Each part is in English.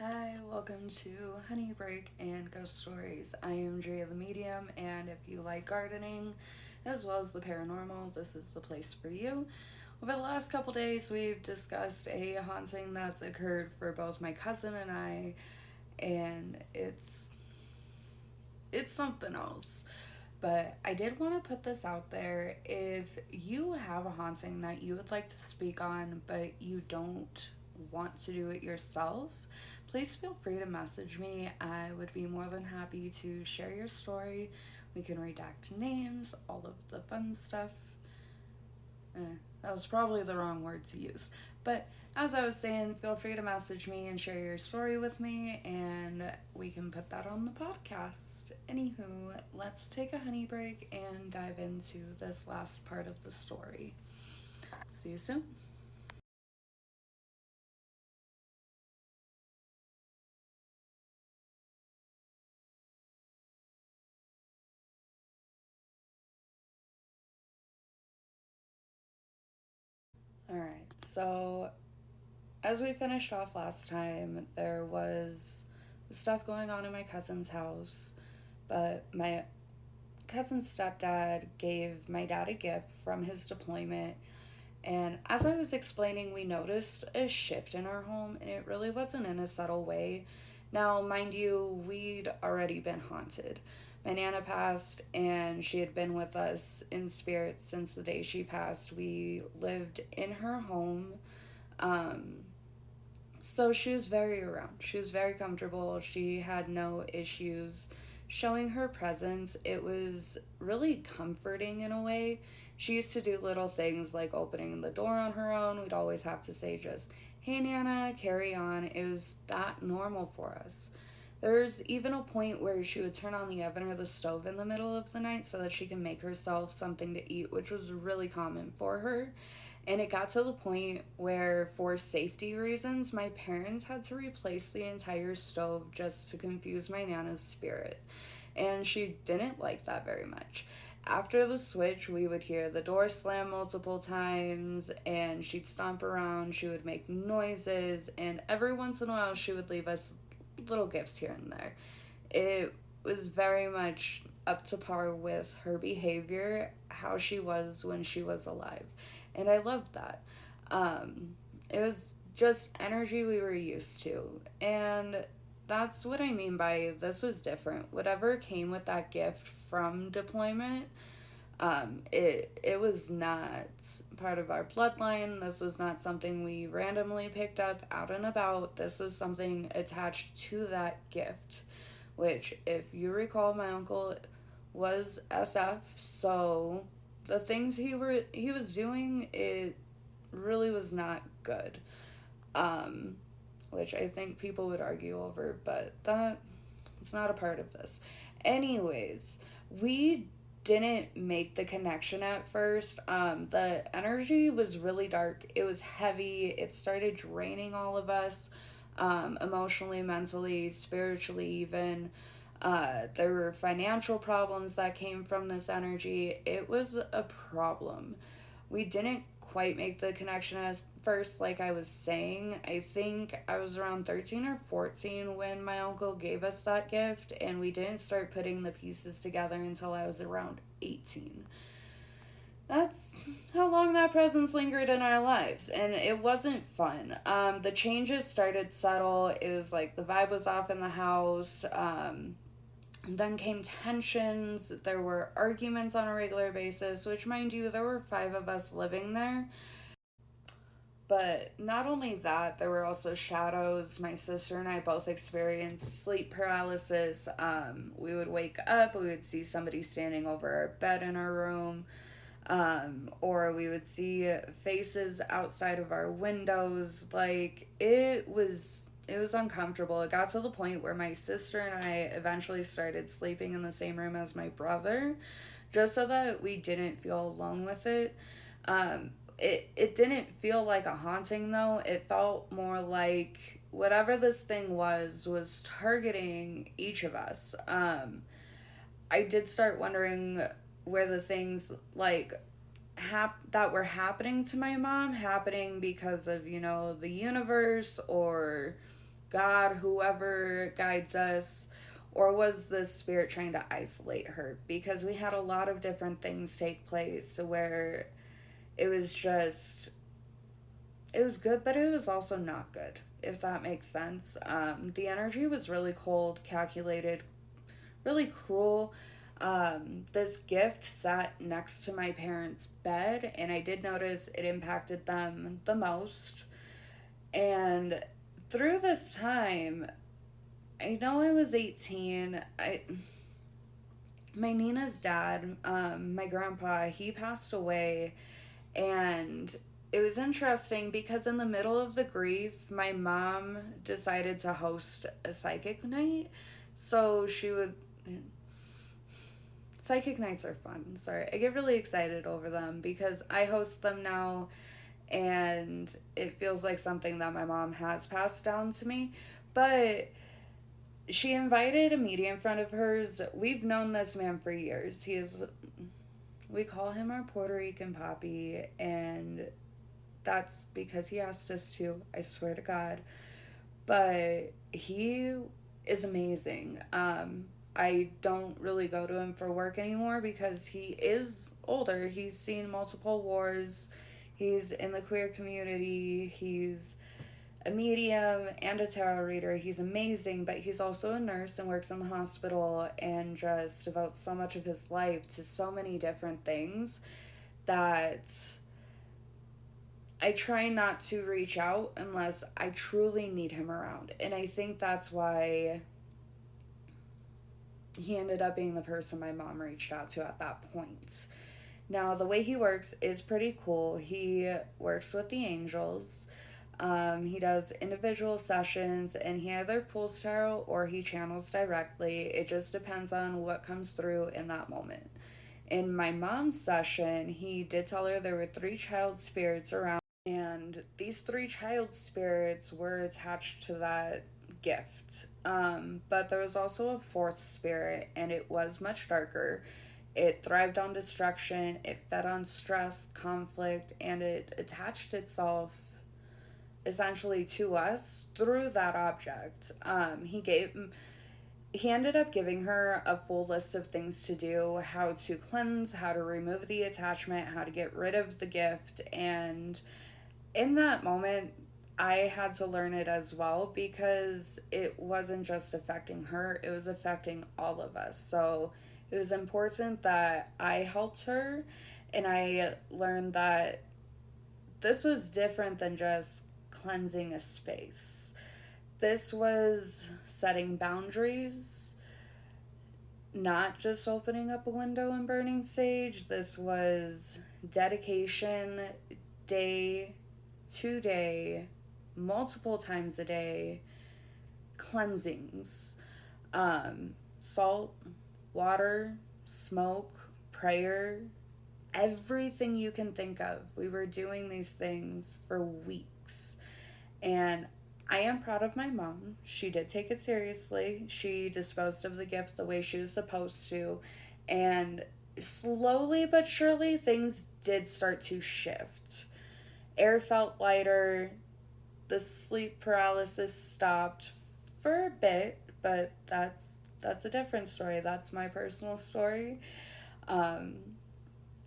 Hi, welcome to Honey Break and Ghost Stories. I am Drea the Medium, and if you like gardening as well as the paranormal, this is the place for you. Over the last couple days, we've discussed a haunting that's occurred for both my cousin and I, and it's something else. But I did want to put this out there. If you have a haunting that you would like to speak on, but you don't want to do it yourself, please feel free to message me. I would be more than happy to share your story. We can redact names, all of the fun stuff. Eh, that was probably the wrong word to use. But as I was saying, feel free to message me and share your story with me, and we can put that on the podcast. Anywho, let's take a honey break and dive into this last part of the story. See you soon. Alright, so as we finished off last time, there was stuff going on in my cousin's house, but my cousin's stepdad gave my dad a gift from his deployment. And as I was explaining, we noticed a shift in our home, and it really wasn't in a subtle way. Now, mind you, we'd already been haunted. My Nana passed, and she had been with us in spirit since the day she passed. We lived in her home. Um, so she was very around. She was very comfortable. She had no issues showing her presence. It was really comforting in a way. She used to do little things like opening the door on her own. We'd always have to say just, "Hey Nana, carry on." It was that normal for us. There's even a point where she would turn on the oven or the stove in the middle of the night so that she can make herself something to eat, which was really common for her. And it got to the point where, for safety reasons, my parents had to replace the entire stove just to confuse my Nana's spirit. And she didn't like that very much. After the switch, we would hear the door slam multiple times, and she'd stomp around, she would make noises, and every once in a while, she would leave us little gifts here and there. It was very much up to par with her behavior, how she was when she was alive. And I loved that. It was just energy we were used to. And that's what I mean by this was different. Whatever came with that gift from deployment, it was not part of our bloodline. This was not something we randomly picked up out and about. This was something attached to that gift, which, if you recall, my uncle was SF, so the things he was doing, it really was not good. Um, which I think people would argue over, but that it's not a part of this. Anyways, we didn't make the connection at first. The energy was really dark. It was heavy. It started draining all of us, emotionally, mentally, spiritually, even. There were financial problems that came from this energy. It was a problem. We didn't quite make the connection at first, like I was saying. I think I was around 13 or 14 when my uncle gave us that gift, and we didn't start putting the pieces together until I was around 18. That's how long that presence lingered in our lives, and it wasn't fun. The changes started subtle. It was like the vibe was off in the house. Then came tensions. There were arguments on a regular basis, which, mind you, there were five of us living there. But not only that, there were also shadows. My sister and I both experienced sleep paralysis. We would wake up, we would see somebody standing over our bed in our room, or we would see faces outside of our windows. Like, it was uncomfortable. It got to the point where my sister and I eventually started sleeping in the same room as my brother, just so that we didn't feel alone with it. It didn't feel like a haunting though. It felt more like whatever this thing was targeting each of us. I did start wondering where the things like that were happening to my mom happening because of the universe, or God, whoever guides us, or was this spirit trying to isolate her? Because we had a lot of different things take place where it was just, it was good, but it was also not good, if that makes sense. The energy was really cold, calculated, really cruel. This gift sat next to my parents' bed, and I did notice it impacted them the most. And through this time, I know I was 18. My Nina's dad, my grandpa, he passed away, and it was interesting because in the middle of the grief, my mom decided to host a psychic night. So she would. Psychic nights are fun. Sorry, I get really excited over them because I host them now, and it feels like something that my mom has passed down to me. But she invited a medium friend of hers. We've known this man for years. We call him our Puerto Rican Poppy, and that's because he asked us to, I swear to God. But he is amazing. I don't really go to him for work anymore because he is older. He's seen multiple wars. He's in the queer community. He's a medium and a tarot reader. He's amazing, but he's also a nurse and works in the hospital and just devotes so much of his life to so many different things that I try not to reach out unless I truly need him around. And I think that's why he ended up being the person my mom reached out to at that point. Now, the way he works is pretty cool. He works with the angels. He does individual sessions, and he either pulls tarot or he channels directly. It just depends on what comes through in that moment. In my mom's session, he did tell her there were 3 child spirits around, and these 3 child spirits were attached to that gift. But there was also a 4th spirit, and it was much darker. It thrived on destruction, it fed on stress, conflict, and it attached itself essentially to us through that object. He ended up giving her a full list of things to do, how to cleanse, how to remove the attachment, how to get rid of the gift. And in that moment, I had to learn it as well because it wasn't just affecting her, it was affecting all of us. So it was important that I helped her, and I learned that this was different than just cleansing a space. This was setting boundaries, not just opening up a window and burning sage. This was dedication, day to day, multiple times a day, cleansings, salt, water, smoke, prayer, everything you can think of. We were doing these things for weeks. And I am proud of my mom. She did take it seriously. She disposed of the gift the way she was supposed to. And slowly but surely, things did start to shift. Air felt lighter. The sleep paralysis stopped for a bit, but that's a different story. That's my personal story. Um,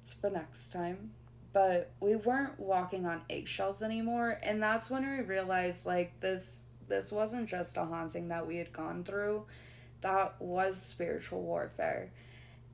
it's for next time. But we weren't walking on eggshells anymore, and that's when we realized like this wasn't just a haunting that we had gone through. That was spiritual warfare,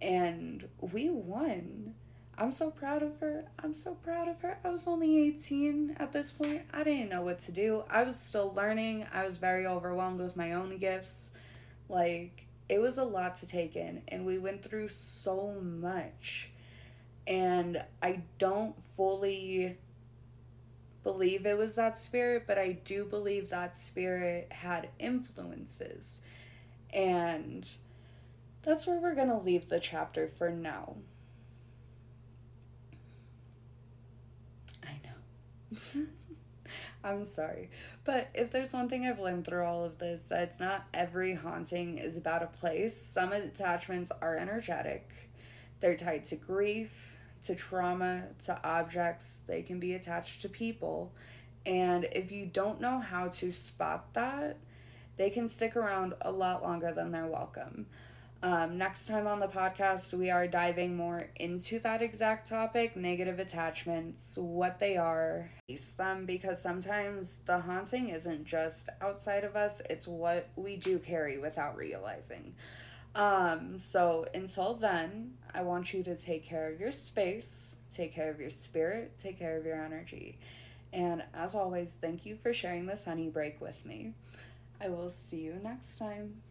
and we won. I'm so proud of her. I'm so proud of her. I was only 18 at this point. I didn't know what to do. I was still learning. I was very overwhelmed with my own gifts. Like, it was a lot to take in, and we went through so much. And I don't fully believe it was that spirit, but I do believe that spirit had influences. And that's where we're going to leave the chapter for now. I know. I'm sorry. But if there's one thing I've learned through all of this, that it's not every haunting is about a place. Some attachments are energetic, they're tied to grief, to trauma, to objects. They can be attached to people. And if you don't know how to spot that, they can stick around a lot longer than they're welcome. Next time on the podcast, we are diving more into that exact topic, negative attachments, what they are, face them, because sometimes the haunting isn't just outside of us, it's what we do carry without realizing. So until then, I want you to take care of your space, take care of your spirit, take care of your energy. And as always, thank you for sharing this honey break with me. I will see you next time.